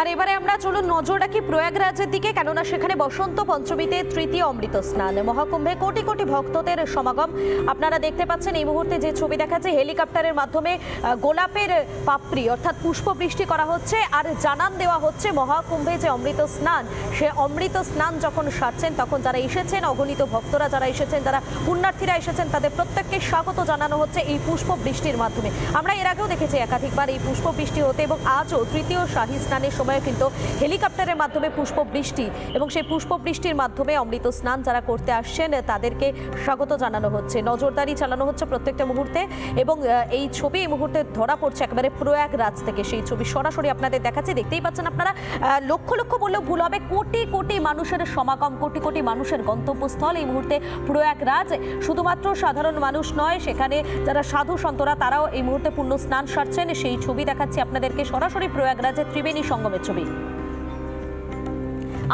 আর এবারে আমরা চলুন নজর রাখি প্রয়াগরাজের দিকে, কেননা সেখানে বসন্ত পঞ্চমীতে তৃতীয় অমৃত স্নান মহাকুম্ভে কোটি কোটি ভক্তদের সমাগম। আপনারা দেখতে পাচ্ছেন এই মুহূর্তে যে ছবি দেখাচ্ছে, হেলিকপ্টারের মাধ্যমে গোলাপের পাপড়ি অর্থাৎ পুষ্পবৃষ্টি করা হচ্ছে আর জানান দেওয়া হচ্ছে মহাকুম্ভে যে অমৃত স্নান, সে অমৃত স্নান যখন সারছেন তখন যারা এসেছেন, অগণিত ভক্তরা যারা এসেছেন, যারা পুণ্যার্থীরা এসেছেন, তাদের প্রত্যেককে স্বাগত জানানো হচ্ছে এই পুষ্পবৃষ্টির মাধ্যমে। আমরা এর আগেও দেখেছি একাধিকবার এই পুষ্পবৃষ্টি হতে, এবং আজও তৃতীয় শাহী স্নানের সময় কিন্তু হেলিকপ্টারের মাধ্যমে পুষ্পবৃষ্টি এবং সেই পুষ্পবৃষ্টির মাধ্যমে অমৃত স্নান যারা করতে আসছেন তাদেরকে স্বাগত জানানো হচ্ছে, নজরদারি চালানো হচ্ছে প্রত্যেকটা মুহূর্তে। এবং এই ছবি এই মুহূর্তে ধরা পড়ছে একেবারে প্রয়াগরাজ থেকে, সেই ছবি সরাসরি আপনাদের দেখাচ্ছি। দেখতেই পাচ্ছেন আপনারা, লক্ষ লক্ষ বললেও ভুল হবে, কোটি কোটি মানুষের সমাগম, কোটি কোটি মানুষের গন্তব্যস্থল এই মুহূর্তে প্রয়াগরাজ। শুধুমাত্র সাধারণ মানুষ নয়, সেখানে যারা সাধু সন্তরা তারাও এই মুহূর্তে পুণ্য স্নান সারছেন, সেই ছবি দেখাচ্ছি আপনাদেরকে সরাসরি প্রয়াগরাজের ত্রিবেণী সঙ্গমের ছবি।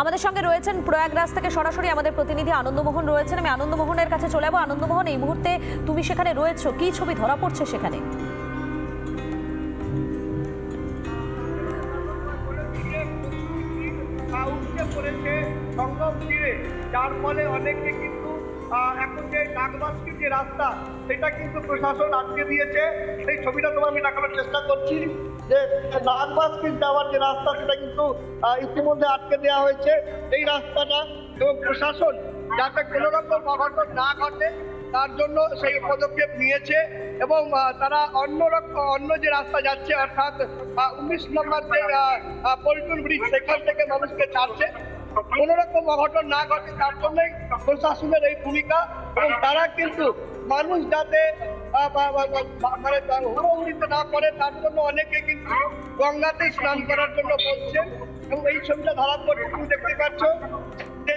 আমাদের সঙ্গে রয়েছেন প্রয়াগরাজ থেকে সরাসরি আমাদের প্রতিনিধি আনন্দমোহন রয়েছেন। আমি আনন্দমোহনের কাছে চলে যাবো। আনন্দমোহন, এই মুহূর্তে তুমি সেখানে রয়েছো, কি ছবি ধরা পড়ছে সেখানে? যার ফলে অনেকে কিন্তু এখন যে নাগবাস্কির যে রাস্তা সেটা কিন্তু প্রশাসন আটকে দিয়েছে। সেই ছবিটা তোমার আমি দেখানোর চেষ্টা করছি যে নাগবাস্কির যাওয়ার যে রাস্তা সেটা কিন্তু ইতিমধ্যে আটকে দেওয়া হয়েছে এই রাস্তাটা, এবং প্রশাসন যাতে কোনো রকম অঘটন না ঘটে তার জন্য সেই পদক্ষেপ নিয়েছে। এবং তারা অন্য যে রাস্তা যাচ্ছে অর্থাৎ 19 নম্বর যে পল্টন ব্রিজ সেখান থেকে মানুষকে ছাড়ছে, কোনো রকম অঘটন না ঘটে তার জন্যই প্রশাসনের এই ভূমিকা। এবং তারা কিন্তু মানুষ যাতে মানে হুড়োহুড়িতে না করে তার জন্য অনেকে কিন্তু গঙ্গাতেই স্নান করার জন্য বলছেন। এবং এই ছবিটা ধরা পড়ছে, তুমি দেখতে পাচ্ছ যে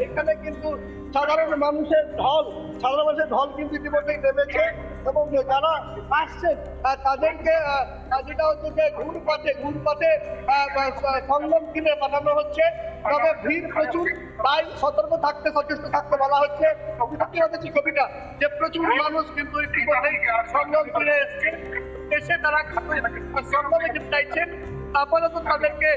এখানে কিন্তু সাধারণ মানুষের ঢল কিন্তু ইতিমধ্যেই নেমেছে। এবং যারা আসছেন তাদেরকে যেটা হচ্ছে যে ঘুরপথে সঙ্গম কিনে পাঠানো হচ্ছে, তবে ভিড় প্রচুর, তাই সতর্ক থাকতে সচেষ্ট থাকতে বলা হচ্ছে। ছবিটা যে প্রচুর মানুষ কিন্তু ইতিমধ্যেই সঙ্গম কিনে এসে তারা সঙ্গমে যেতে চাইছেন। আপাতত তাদেরকে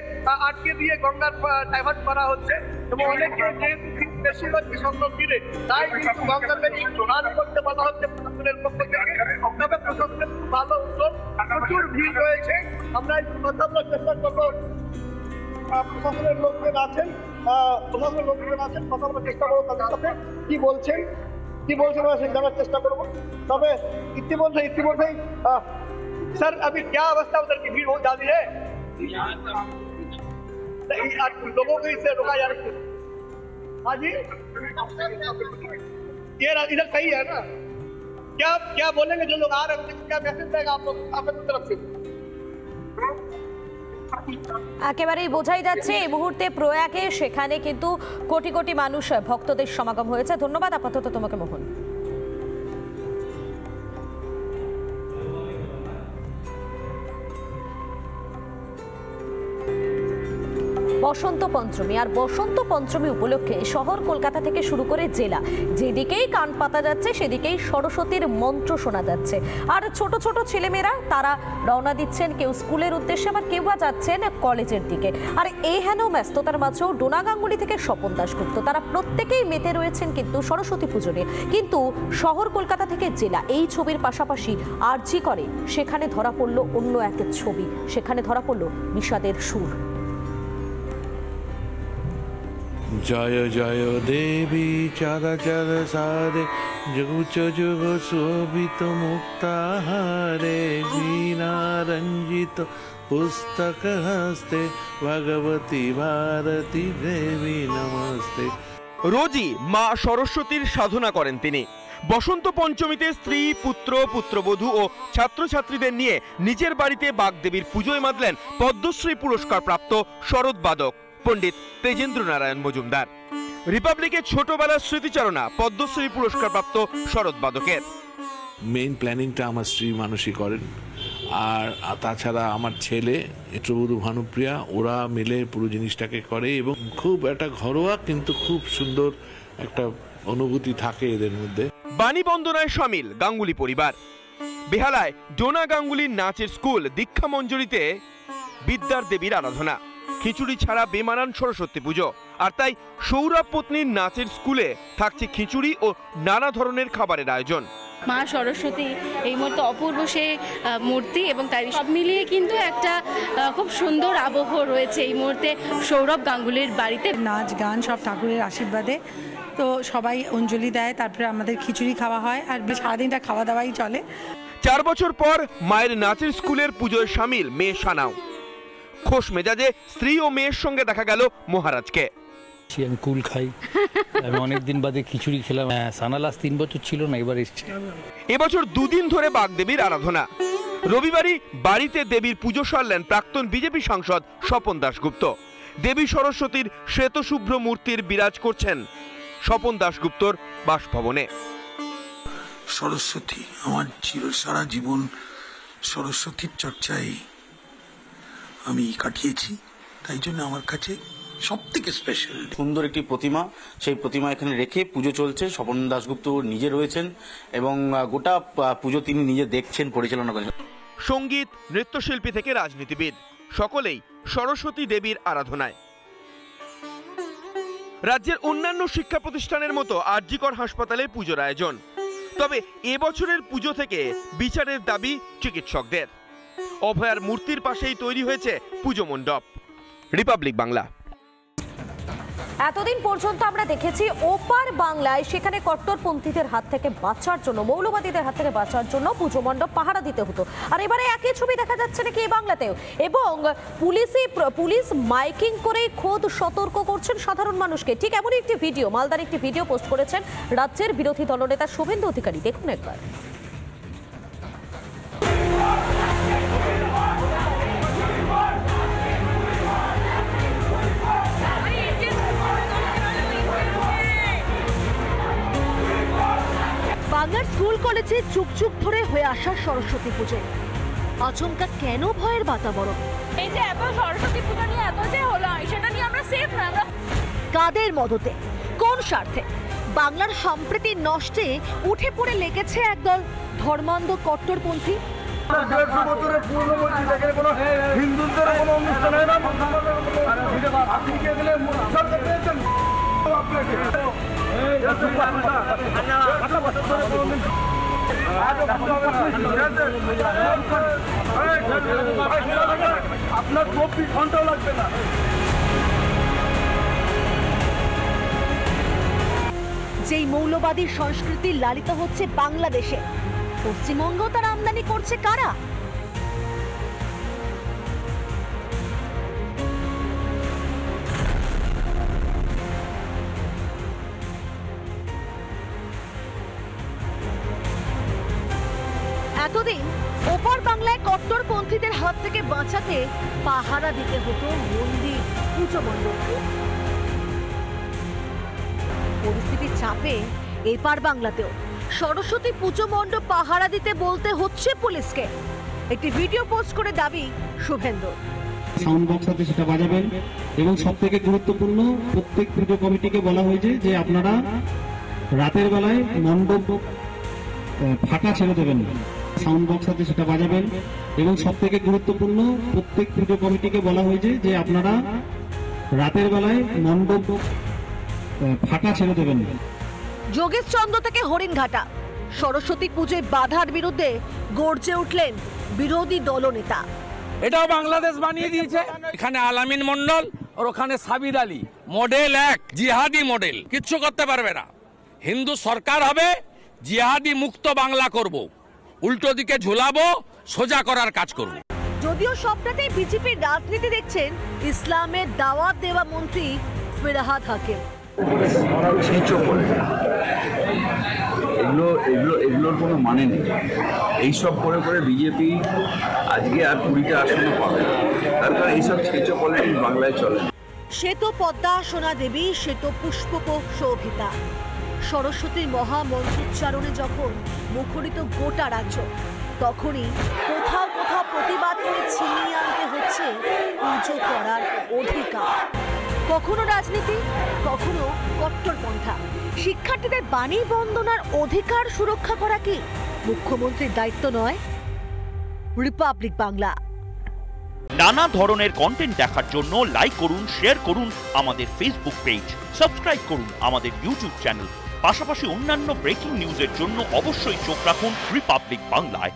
আটকে দিয়ে গঙ্গার ডাইভার্ট করা হচ্ছে, এবং অনেকে যেহেতু বেশি হচ্ছে সঙ্গম ফিরে, তাই কিন্তু গঙ্গাতে স্নান করতে বলা হচ্ছে প্রশাসনের পক্ষ থেকে। তবে প্রশাসনের খুব ভালো উদ্যোগ, প্রচুর ভিড় রয়েছে। আমরা একটু কথা বলার চেষ্টা করবো, প্রশাসনের লোকজন আছেন কথা বলার চেষ্টা করবো তাদের সাথে, কি বলছেন আমরা সে জানার চেষ্টা করবো। তবে ইতিমধ্যেই सर अभी क्या अवस्था उधर की भीड़ बहुत ज्यादा है, लोगों को इससे रोका जा रहा है। हाँ जी, ये इधर सही है ना? क्या बोलेंगे जो लोग आ रहे हैं, क्या मैसेज देगा आप लोग आपकी तरफ से? একেবারেই বোঝাই যাচ্ছে এই মুহূর্তে প্রয়াগে সেখানে কিন্তু কোটি কোটি মানুষ ভক্তদের সমাগম হয়েছে। ধন্যবাদ আপাতত তোমাকে মোহন। বসন্ত পঞ্চমী, আর বসন্ত পঞ্চমী উপলক্ষে শহর কলকাতা থেকে শুরু করে জেলা যেদিকেই কান পাতা যাচ্ছে সেদিকেই সরস্বতীর মন্ত্র শোনা যাচ্ছে। আর ছোট ছোট ছেলেমেয়েরা তারা রওনা দিচ্ছেন, কেউ স্কুলের উদ্দেশ্যে, আবার কেউ বা যাচ্ছেন কলেজের দিকে। আর এই হেন ব্যস্ততার মাঝেও ডোনা গাঙ্গুলি থেকে স্বপন দাশগুপ্ত তারা প্রত্যেকেই মেতে রয়েছেন কিন্তু সরস্বতী পুজো নিয়ে। কিন্তু শহর কলকাতা থেকে জেলা এই ছবির পাশাপাশি আরজি করে সেখানে ধরা পড়ল অন্য এক ছবি, সেখানে ধরা পড়ল বিষাদের সুর। জয় জয় দেবী চরাচর সারে যুগ যুগ শোভিত মুক্তাহারে বীণা রঞ্জিত পুস্তক হস্তে ভগবতী ভারতী দেবী নমস্তে। রোজই মা সরস্বতীর সাধনা করেন তিনি। বসন্ত পঞ্চমীতে স্ত্রী, পুত্র, পুত্রবধূ ও ছাত্রছাত্রীদের নিয়ে নিজের বাড়িতে বাগদেবীর পুজোয় মাতলেন পদ্মশ্রী পুরস্কার প্রাপ্ত শরৎ বাদক পণ্ডিত তেজেন্দ্র নারায়ণ মজুমদার। রিপাবলিকের ছোটবেলার স্মৃতিচারণা পদ্মশ্রী পুরস্কার প্রাপ্ত শরৎ বাদকের। মেইন প্ল্যানিংটা আমার স্ত্রী মানসী করেন, আর তাছাড়া আমার ছেলে চিত্রবধূ ভানুপ্রিয়া, ওরা মিলে পুরো জিনিসটাকে করে। এবং খুব একটা ঘরোয়া কিন্তু খুব সুন্দর একটা অনুভূতি থাকে এদের মধ্যে। বাণী বন্দনায় সামিল গাঙ্গুলি পরিবার। বেহালায় ডোনা গাঙ্গুলির নাচের স্কুল দীক্ষা মঞ্জুরিতে বিদ্যার দেবীর আরাধনা। খিচুড়ি ছাড়া বেমানান সরস্বতী পুজো। আর তাই সৌরভ পত্নীর নাচের স্কুলে থাকছে খিচুড়ি ও নানা ধরনের খাবারের আয়োজন। মা সরস্বতী এই মুহূর্তে অপূর্ব সে মূর্তি এবং তাই সব মিলিয়ে কিন্তু একটা খুব সুন্দর আবহ রয়েছে এই মুহূর্তে সৌরভ গাঙ্গুলির বাড়িতে। নাচ গান সব ঠাকুরের আশীর্বাদে, তো সবাই অঞ্জলি দেয়, তারপরে আমাদের খিচুড়ি খাওয়া হয় আর সারাদিনটা খাওয়া দাওয়াই চলে। 4 বছর পর মায়ের নাচের স্কুলের পুজোয় সামিল মেয়ে সানাও। খোশ মেজাজে স্ত্রী ও মেয়ের সঙ্গে দেখা গেল মহারাজকে। আমি কুল খাই, আমি অনেকদিন বাদে খিচুড়ি খেলাম। সানা লাস্ট 3 বছর ছিল না, এবার এসছে। এবছর 2 দিন ধরে বাগদেবীর আরাধনা। রবিবারই বাড়িতে দেবীর পুজো সারলেন প্রাক্তন বিজেপি সাংসদ স্বপন দাশগুপ্ত। দেবী সরস্বতীর শ্বেতশুভ্র মূর্তির বিরাজ করছেন স্বপন দাশগুপ্তর বাসভবনে। সরস্বতী আমার সারা জীবন সরস্বতীর চর্চায় আমি কাটিয়েছি, তাই জন্য আমার কাছে সব থেকে স্পেশাল। সুন্দর একটি প্রতিমা, সেই প্রতিমা এখানে রেখে পুজো চলছে। স্বপন দাশগুপ্ত নিজে রয়েছেন এবং গোটা পুজো তিনি নিজে দেখছেন, পরিচালনা করেন। সঙ্গীত, নৃত্যশিল্পী থেকে রাজনীতিবিদ সকলেই সরস্বতী দেবীর আরাধনায়। রাজ্যের অন্যান্য শিক্ষা প্রতিষ্ঠানের মতো আরজিকর হাসপাতালে পুজোর আয়োজন। তবে এবছরের পুজো থেকে বিচারের দাবি চিকিৎসকদের। অভয়ার মূর্তির পাশেই তৈরি হয়েছে পুজো মণ্ডপ। রিপাবলিক বাংলা। এতদিন পর্যন্ত আমরা দেখেছি ওপার বাংলায় সেখানে কট্টরপন্থীদের হাত থেকে বাঁচার জন্য, মৌলবাদীদের হাত থেকে বাঁচার জন্য পুজো মণ্ডপ পাহারা দিতে হতো। আর এবারে একই ছবি দেখা যাচ্ছে নাকি এই বাংলাতেও, এবং পুলিশ মাইকিং করে খোদ সতর্ক করছেন সাধারণ মানুষকে। ঠিক এমনই একটি ভিডিও, মালদার একটি ভিডিও পোস্ট করেছেন রাজ্যের বিরোধী দলনেতা শুভেন্দু অধিকারী। দেখুন একবার। বাংলার স্কুল কলেজে যুগ যুগ ধরে হয়ে আসা সরস্বতী পুজো আচমকা কেন ভয়ের বাতাবরণ? এই যে এত সরস্বতী পুজো নিয়ে এত যে হলো, সেটা নিয়ে আমরা সেফ না। আমরা কাদের মদতে, কোন স্বার্থে বাংলার সম্প্রীতি নষ্টে উঠে পড়ে লেগেছে একদল ধর্মান্ধ কট্টরপন্থী? 150 বছরের পুরনো মসজিদ, এখানে কোনো হিন্দুদের কোনো অনুষ্ঠান হয় না। আপনি কে গেলে সরকার পেয়েছেন আপনার 24 ঘন্টাও লাগবে না। যেই মৌলবাদী সংস্কৃতি লালিত হচ্ছে বাংলাদেশে, পশ্চিমবঙ্গ তার আমদানি করছে কারা? এতদিন ওপার বাংলায় কট্টরপন্থীদের হাত থেকে বাঁচাতে পাহারা দিতে হতো মন্দির, পুজো মণ্ডপকে। পরিস্থিতির চাপে এপার বাংলাতেও সরস্বতী পুজো মণ্ডপ পাহারা দিতে বলতে হচ্ছে পুলিশকে। একটি ভিডিও পোস্ট করে দাবি শুভেন্দু। সাউন্ড বক্স আছে সেটা বাজাবেন, এবং সব থেকে গুরুত্বপূর্ণ প্রত্যেক পুজো কমিটিকে বলা হয়েছে যে আপনারা রাতের বেলায় মণ্ডপ ফাঁকা ছেড়ে দেবেন না। সাউন্ড বক্স আছে সেটা বাজাবেন, এবং সব থেকে গুরুত্বপূর্ণ প্রত্যেক পুজো কমিটিকে বলা হয়েছে যে আপনারা রাতের বেলায় মণ্ডপ ফাঁকা ছেড়ে দেবেন না। যোগেশচন্দ্র থেকে হরিণঘাটা সরস্বতী পুজোয় বাধার বিরুদ্ধে গর্জে উঠলেন বিরোধী দলনেতা। এটাও বাংলাদেশ বানিয়ে দিয়েছে। এখানে আলামিন মন্ডল আর ওখানে সাবির আলী, মডেল 1 জিহাদি মডেল, কিচ্ছু করতে পারবে না। হিন্দু সরকার হবে, জিহাদি মুক্ত বাংলা করব, উল্টো দিকে ঝুলাবো, সোজা করার কাজ করব। যদিও সবটাতেই বিজেপির রাজনীতি দেখছেন ইসলামের দাওয়াত দেওয়া মন্ত্রী ফিরহাদ হাকিম। এগুলোর কোনো মানে নেই। এইসব করে করে বিজেপি আজকে আর 20টা আসনে পাবে, তার কারণ এইসব ছেচো পলিটিক্স বাংলায় চলে। শ্বেত পদ্মা সোনা দেবী, শ্বেত পুষ্পক শোভিতা, সরস্বতীর মহামন্ত্রোচ্চারণে যখন মুখরিত গোটা রাজ্য, তখনই কোথাও কোথাও প্রতিবাদ করে ছিনিয়ে আনতে হচ্ছে পুজো করার অধিকার। কখনো রাজনীতি, কখনো কট্টরপন্থা। শিক্ষার্থীদের বাণী বন্দনার অধিকার সুরক্ষা করা কি মুখ্যমন্ত্রীর দায়িত্ব নয়? রিপাবলিক বাংলা। নানা ধরনের কন্টেন্ট দেখার জন্য লাইক করুন, শেয়ার করুন আমাদের ফেসবুক পেজ, সাবস্ক্রাইব করুন আমাদের ইউটিউব চ্যানেল। পাশাপাশি অন্যান্য ব্রেকিং নিউজের জন্য অবশ্যই চোখ রাখুন রিপাবলিক বাংলায়।